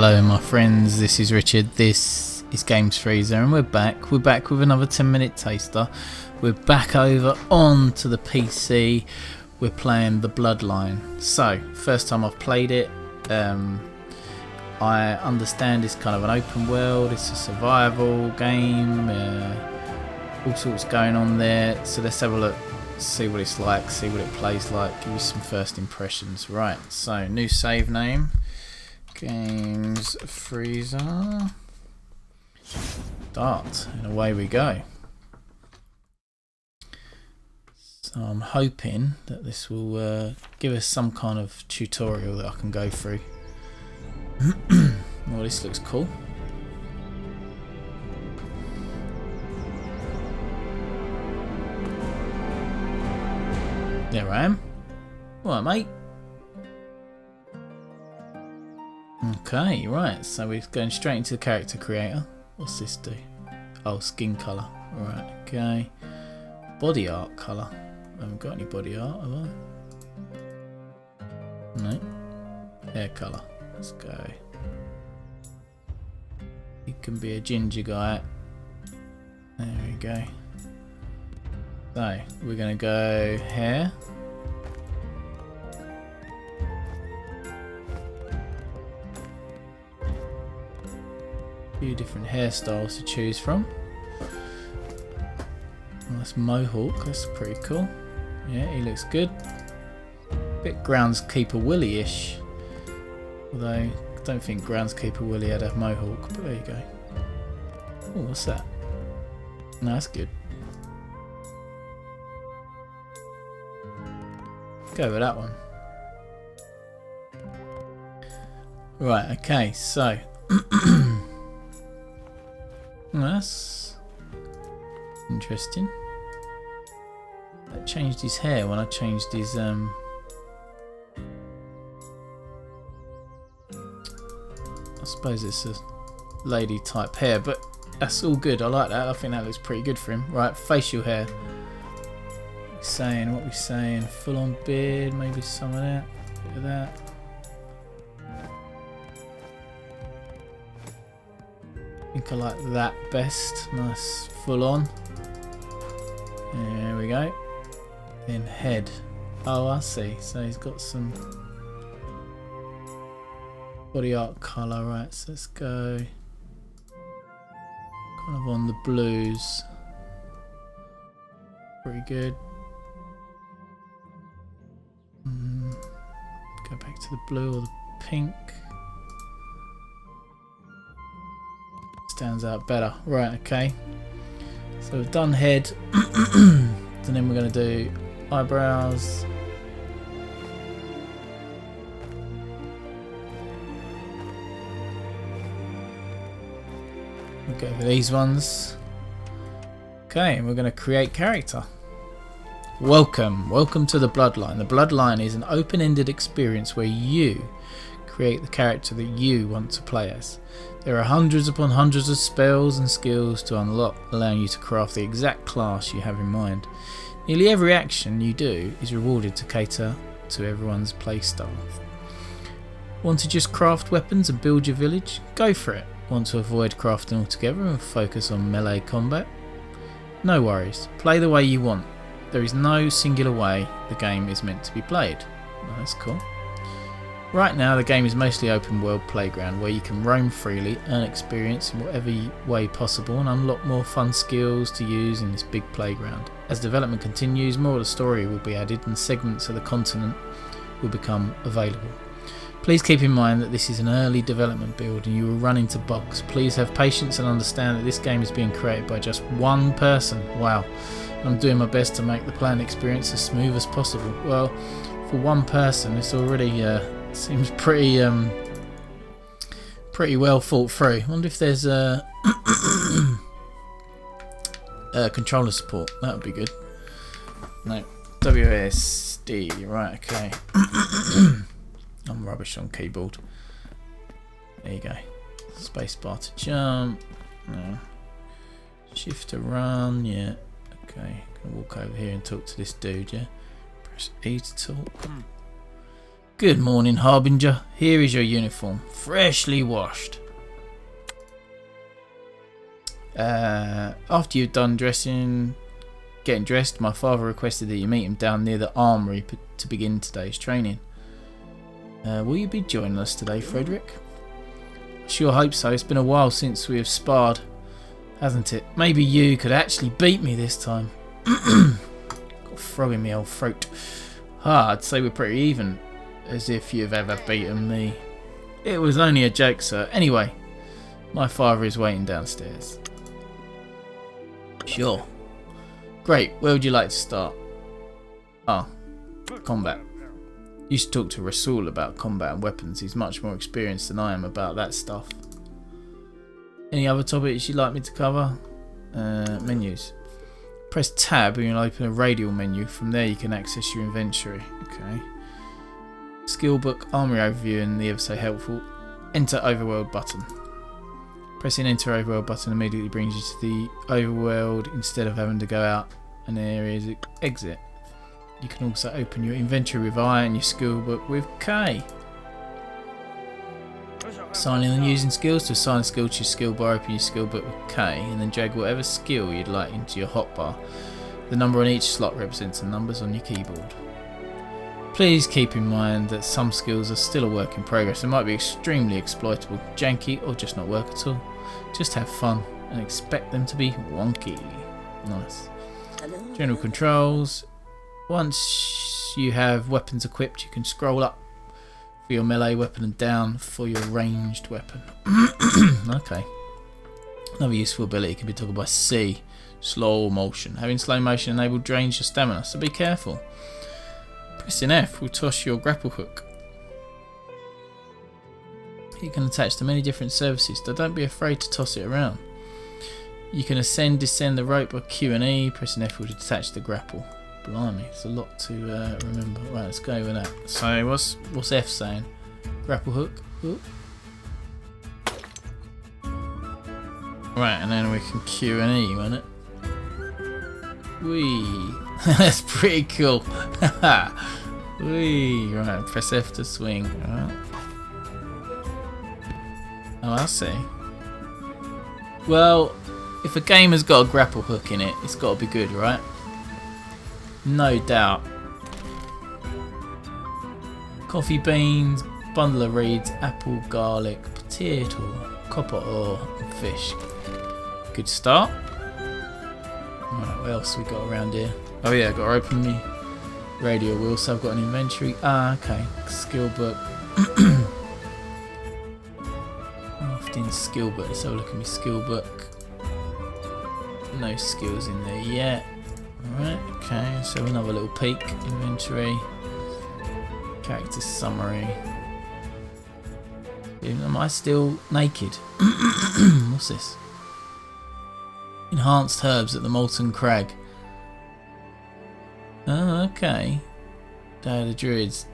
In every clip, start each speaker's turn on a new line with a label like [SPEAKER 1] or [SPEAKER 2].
[SPEAKER 1] Hello my friends, this is Richard, this is Games Freezer, and we're back with another 10-minute taster. We're back over onto the PC, we're playing the Bloodline. So, first time I've played it, I understand it's kind of an open world, it's a survival game, all sorts going on there, so let's have a look, see what it's like, see what it plays like, give you some first impressions. Right, so new save name. Games Freezer. Start, and away we go. So I'm hoping that this will give us some kind of tutorial that I can go through. Well, this looks cool. There I am. Alright, mate. Okay, right, so we're going straight into the character creator. What's this do? Oh, skin colour. Right, okay. Body art colour. I haven't got any body art, have I? No. Hair colour. Let's go. He can be a ginger guy. There we go. So, we're going to go hair. Few different hairstyles to choose from. Nice mohawk, that's pretty cool. Yeah, he looks good. Bit Groundskeeper Willie-ish. Although, I don't think Groundskeeper Willie had a mohawk, but there you go. Oh, what's that? No, that's good. Go with that one. Right, okay, so that's interesting. That changed his hair when I changed his I suppose it's a lady type hair, but that's all good. I like that. I think that looks pretty good for him. Right, facial hair. What we saying? Full on beard, maybe some of that. Bit of that. I think I like that best. Nice full on. There we go. Then head. Oh, I see. So he's got some body art colour. Right, so let's go kind of on the blues. Pretty good. Go back to the blue or the pink. Stands out better. Right, okay. So we've done head. And then we're going to do eyebrows. We'll go with these ones. Okay, and we're going to create character. Welcome to the Bloodline. The Bloodline is an open-ended experience where you create the character that you want to play as. There are hundreds upon hundreds of spells and skills to unlock, allowing you to craft the exact class you have in mind. Nearly every action you do is rewarded to cater to everyone's playstyle. Want to just craft weapons and build your village? Go for it. Want to avoid crafting altogether and focus on melee combat? No worries, play the way you want. There is no singular way the game is meant to be played. Well, that's cool. Right now the game is mostly open world playground where you can roam freely, earn experience in whatever way possible and unlock more fun skills to use in this big playground. As development continues, more of the story will be added and segments of the continent will become available. Please keep in mind that this is an early development build and you will run into bugs. Please have patience and understand that this game is being created by just one person. Wow. I'm doing my best to make the playing experience as smooth as possible. Well, for one person it's already seems pretty well thought through. I wonder if there's controller support. That would be good. No, WSD. Right, okay. I'm rubbish on keyboard. There you go. Spacebar to jump. No. Shift to run. Yeah. Okay. Gonna walk over here and talk to this dude. Yeah. Press E to talk. Good morning, Harbinger. Here is your uniform, freshly washed. After you've done getting dressed, my father requested that you meet him down near the armory to begin today's training. Will you be joining us today, Frederick? Sure hope so. It's been a while since we have sparred, hasn't it? Maybe you could actually beat me this time. Got a frog in my old throat. I'd say we're pretty even, as if you've ever beaten me. It was only a joke, sir. Anyway, my father is waiting downstairs. Sure. Great. Where would you like to start? Combat. You should talk to Rasul about combat and weapons. He's much more experienced than I am about that stuff. Any other topics you'd like me to cover? Menus. Press tab and you'll open a radial menu. From there you can access your inventory. Okay. Skill book, armory overview, and the ever so helpful enter overworld button. Pressing enter overworld button immediately brings you to the overworld instead of having to go out an area's exit. You can also open your inventory with I and your skill book with K. Assigning and using skills. To assign a skill to your skill bar, open your skill book with K and then drag whatever skill you'd like into your hotbar. The number on each slot represents the numbers on your keyboard. Please keep in mind that some skills are still a work in progress and might be extremely exploitable, janky, or just not work at all. Just have fun and expect them to be wonky. Nice. General controls. Once you have weapons equipped, you can scroll up for your melee weapon and down for your ranged weapon. Okay. Another useful ability can be toggled by C, slow motion. Having slow motion enabled drains your stamina, so be careful. Pressing F will toss your grapple hook. You can attach to many different surfaces, so don't be afraid to toss it around. You can ascend, descend the rope by Q and E. Pressing F will detach the grapple. Blimey, it's a lot to remember. Right, let's go with that. So what's F saying? Grapple hook. Ooh. Right, and then we can Q and E, won't it? Whee! That's pretty cool. Whee! Right, press F to swing. Right. Oh, I see. Well, if a game has got a grapple hook in it, it's got to be good, right? No doubt. Coffee beans, bundle of reeds, apple, garlic, potato, copper ore, and fish. Good start. Right, what else we got around here? Oh yeah, I've got to open me radio wheel, so I've got an inventory. Okay. Skill book. Often skill book. Let's have a look at my skill book. No skills in there yet. Alright, okay, so another little peek. Inventory. Character summary. Am I still naked? What's this? Enhanced herbs at the Molten Crag. Oh, okay. Day of the Druids.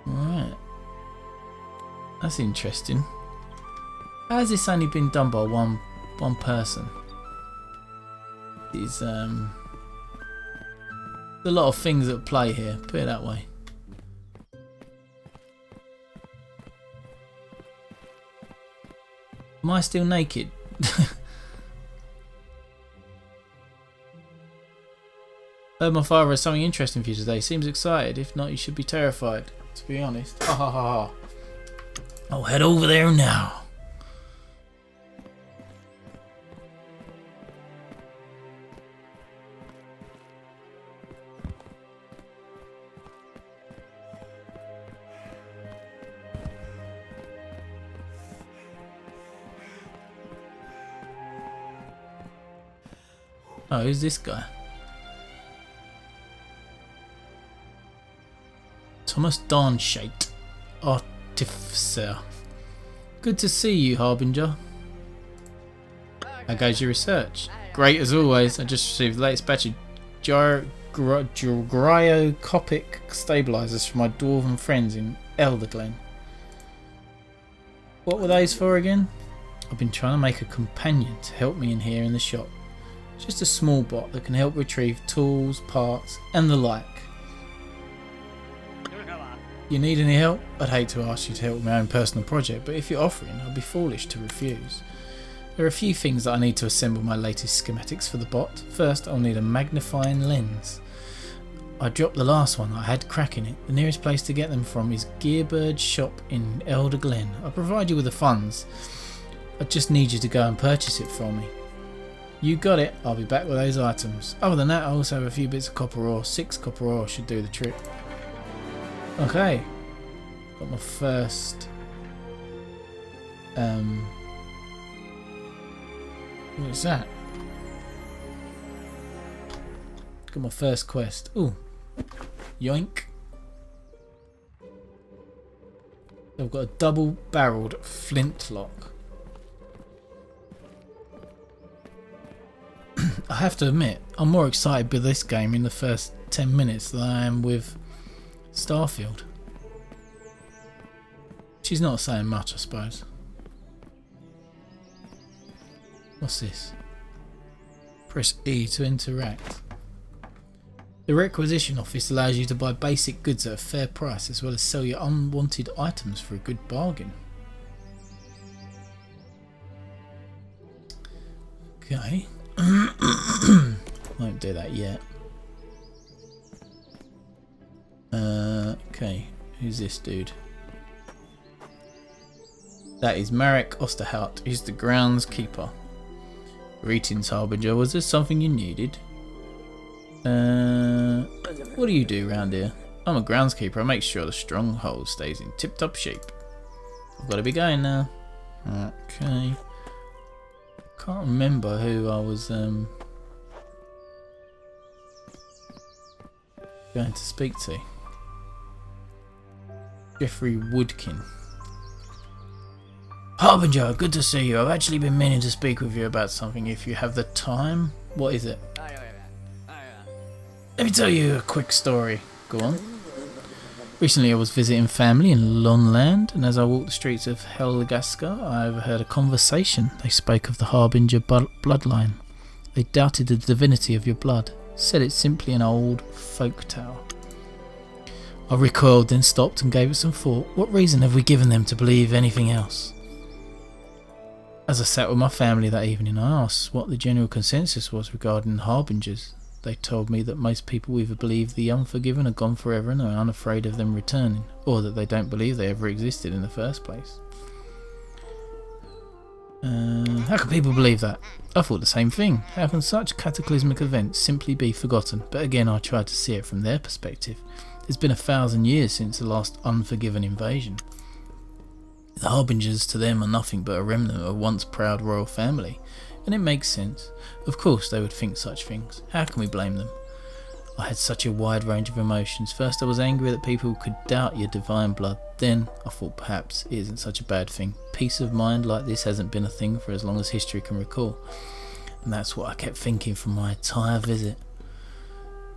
[SPEAKER 1] Alright. That's interesting. How has this only been done by one person? There's a lot of things at play here, put it that way. Am I still naked? Heard my father has something interesting for you today. Seems excited. If not, you should be terrified, to be honest. Ha ha ha ha. I'll head over there now. Oh, who's this guy? Thomas Darnshate, Artificer. Good to see you, Harbinger. How goes your research? Great as always. I just received the latest batch of Gryocopic stabilizers from my dwarven friends in Elderglen. What were those for again? I've been trying to make a companion to help me in here in the shop. Just a small bot that can help retrieve tools, parts and the like. You need any help? I'd hate to ask you to help with my own personal project, but if you're offering, I'd be foolish to refuse. There are a few things that I need to assemble my latest schematics for the bot. First, I'll need a magnifying lens. I dropped the last one I had cracking it. The nearest place to get them from is Gearbird's shop in Elder Glen. I'll provide you with the funds. I just need you to go and purchase it for me. You got it. I'll be back with those items. Other than that, I also have a few bits of copper ore. 6 copper ore should do the trick. Okay. Got my first... what is that? Got my first quest. Ooh. Yoink. I've got a double-barreled flintlock. I have to admit, I'm more excited with this game in the first 10 minutes than I am with Starfield. She's not saying much, I suppose. What's this? Press E to interact. The requisition office allows you to buy basic goods at a fair price as well as sell your unwanted items for a good bargain. Okay. Won't do that yet. Okay, who's this dude? That is Marek Osterhout. He's the groundskeeper. Greetings, Harbinger. Was there something you needed? What do you do round here? I'm a groundskeeper. I make sure the stronghold stays in tip-top shape. I've got to be going now. Okay. Can't remember who I was going to speak to. Jeffrey Woodkin. Harbinger, good to see you. I've actually been meaning to speak with you about something if you have the time. What is it? Let me tell you a quick story. Go on. Recently I was visiting family in Lonland, and as I walked the streets of Helgaska, I overheard a conversation. They spoke of the Harbinger bloodline. They doubted the divinity of your blood, said it's simply an old folk tale. I recoiled, then stopped and gave it some thought. What reason have we given them to believe anything else? As I sat with my family that evening, I asked what the general consensus was regarding harbingers. They told me that most people either believe the unforgiven are gone forever and are unafraid of them returning, or that they don't believe they ever existed in the first place. How can people believe that? I thought the same thing. How can such cataclysmic events simply be forgotten? But again, I tried to see it from their perspective. It's been 1,000 years since the last unforgiven invasion. The harbingers to them are nothing but a remnant of a once proud royal family. And it makes sense. Of course they would think such things. How can we blame them? I had such a wide range of emotions. First I was angry that people could doubt your divine blood. Then I thought perhaps it isn't such a bad thing. Peace of mind like this hasn't been a thing for as long as history can recall. And that's what I kept thinking for my entire visit.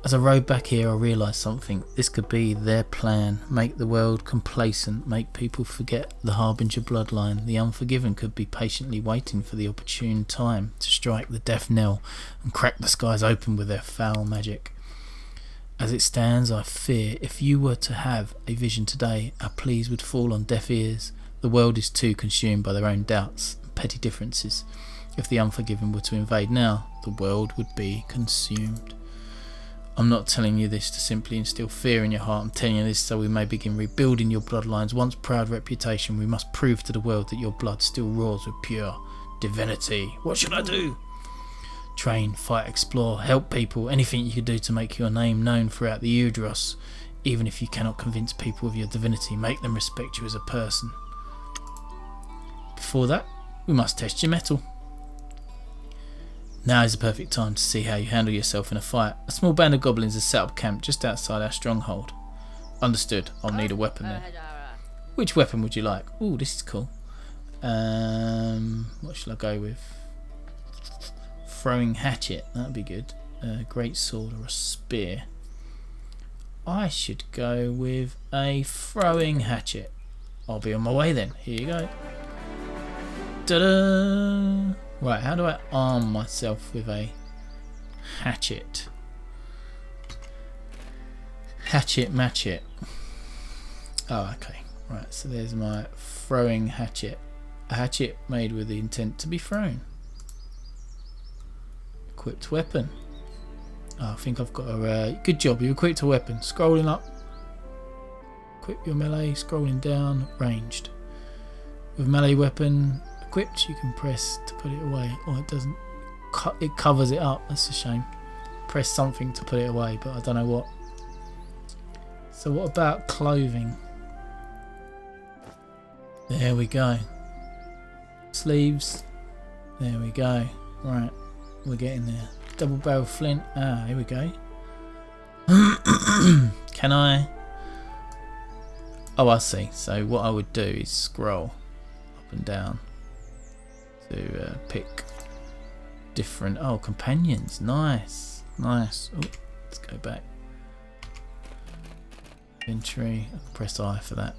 [SPEAKER 1] As I rode back here I realised something. This could be their plan. Make the world complacent. Make people forget the Harbinger bloodline. The unforgiven could be patiently waiting for the opportune time to strike the death knell and crack the skies open with their foul magic. As it stands, I fear if you were to have a vision today, our pleas would fall on deaf ears. The world is too consumed by their own doubts and petty differences. If the unforgiven were to invade now, the world would be consumed. I'm not telling you this to simply instill fear in your heart. I'm telling you this so we may begin rebuilding your bloodline's once proud reputation. We must prove to the world that your blood still roars with pure divinity. What should I do? Train, fight, explore, help people. Anything you could do to make your name known throughout the Udros. Even if you cannot convince people of your divinity, make them respect you as a person. Before that, we must test your mettle. Now is the perfect time to see how you handle yourself in a fight. A small band of goblins has set up camp just outside our stronghold. Understood, I'll need a weapon there. Which weapon would you like? Ooh, this is cool. What shall I go with? Throwing hatchet, that'd be good. Great sword or a spear. I should go with a throwing hatchet. I'll be on my way then. Here you go. Ta-da! Right, how do I arm myself with a hatchet? Hatchet match it. Oh, okay. Right, so there's my throwing hatchet. A hatchet made with the intent to be thrown. Equipped weapon. Oh, I think I've got a... good job, you equipped a weapon. Scrolling up. Equip your melee, scrolling down, ranged. With melee weapon equipped, you can press to put it away. Or it doesn't... it covers it up, that's a shame. Press something to put it away, but I don't know what. So what about clothing? There we go. Sleeves. There we go. Right, we're getting there. Double barrel flint. Ah, here we go. Can I... oh, I see. So what I would do is scroll up and down to pick different... oh, companions. Nice. Nice. Oh, let's go back. Inventory. I can press I for that.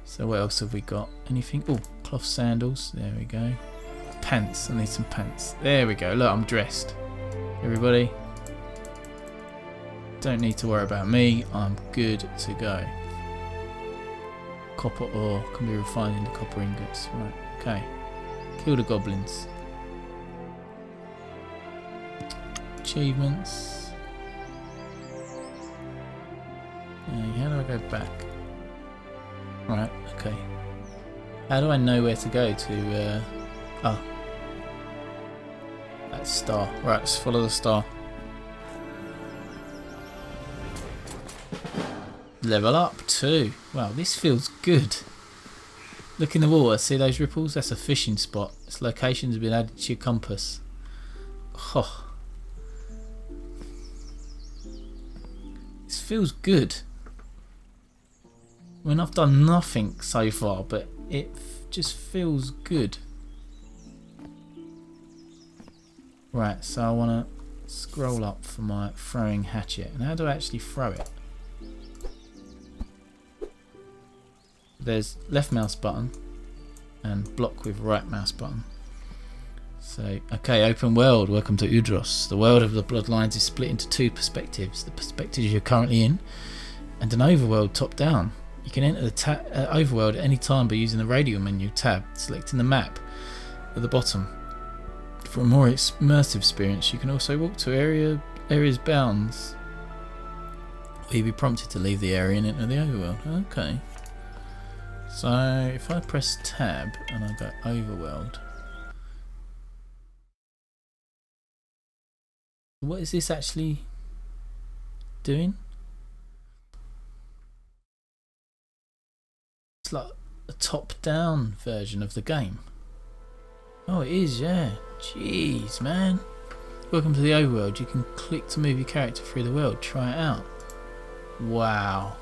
[SPEAKER 1] So what else have we got? Anything? Oh, cloth sandals. There we go. Pants. I need some pants. There we go. Look, I'm dressed. Everybody. Don't need to worry about me. I'm good to go. Copper ore can be refined into copper ingots. Right. Okay. Kill the goblins. Achievements. How do I go back? Right, okay. How do I know where to go to... oh. That star. Right, let's follow the star. Level up too. Wow, this feels good. Look in the water, see those ripples? That's a fishing spot. Its locations have been added to your compass. Oh. This feels good. I mean, I've done nothing so far, but it just feels good. Right, so I want to scroll up for my throwing hatchet. And how do I actually throw it? There's left mouse button and block with right mouse button. So, okay, open world. Welcome to Udros. The world of the Bloodlines is split into two perspectives. The perspectives you're currently in and an overworld top down. You can enter the overworld at any time by using the radial menu tab, selecting the map at the bottom. For a more immersive experience, you can also walk to areas bounds, or you'll be prompted to leave the area and enter the overworld. Okay. So if I press tab and I go overworld, what is this actually doing? It's like a top-down version of the game. Oh, it is, yeah. Jeez, man. Welcome to the overworld. You can click to move your character through the world. Try it out. Wow.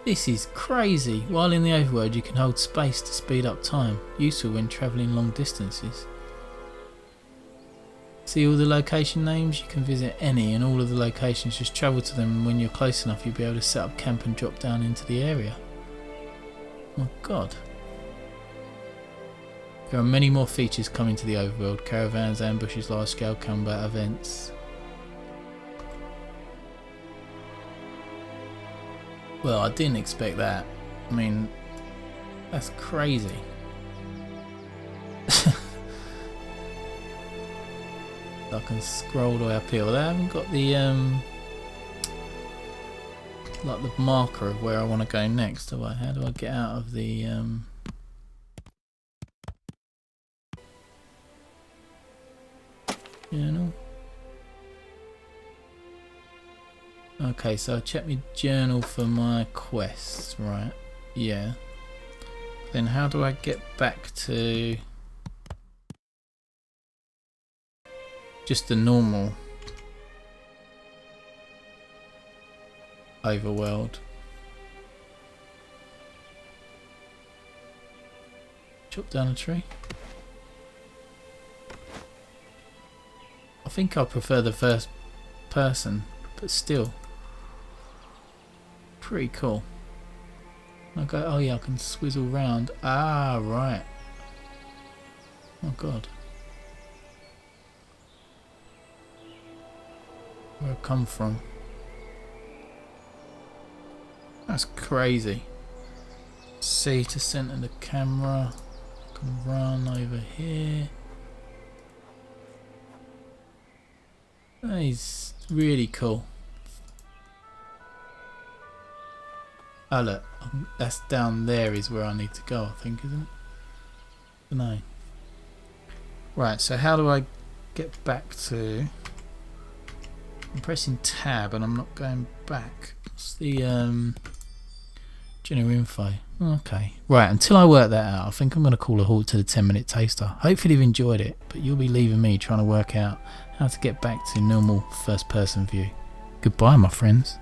[SPEAKER 1] This is crazy. While in the overworld, you can hold space to speed up time. Useful when travelling long distances. See all the location names? You can visit any and all of the locations. Just travel to them, and when you're close enough, you'll be able to set up camp and drop down into the area. Oh god. There are many more features coming to the overworld. Caravans, ambushes, large scale combat events. Well, I didn't expect that. I mean, that's crazy. I can scroll all the way up here. Well, I haven't got the like the marker of where I want to go next, do I? How do I get out of the journal? Okay, so I check my journal for my quests, right? Yeah. Then how do I get back to just the normal overworld? Chop down a tree. I think I prefer the first person, but still pretty cool. Okay, oh yeah, I can swizzle round. Ah, right. Oh god. Where I come from. That's crazy. C to center the camera. Can run over here. That is really cool. Oh look, that's down there is where I need to go, I think, isn't it? No. Right, so how do I get back to... I'm pressing tab and I'm not going back. What's the general info? Okay. Right, until I work that out, I think I'm going to call a halt to the 10-minute taster. Hopefully you've enjoyed it, but you'll be leaving me trying to work out how to get back to normal first person view. Goodbye, my friends.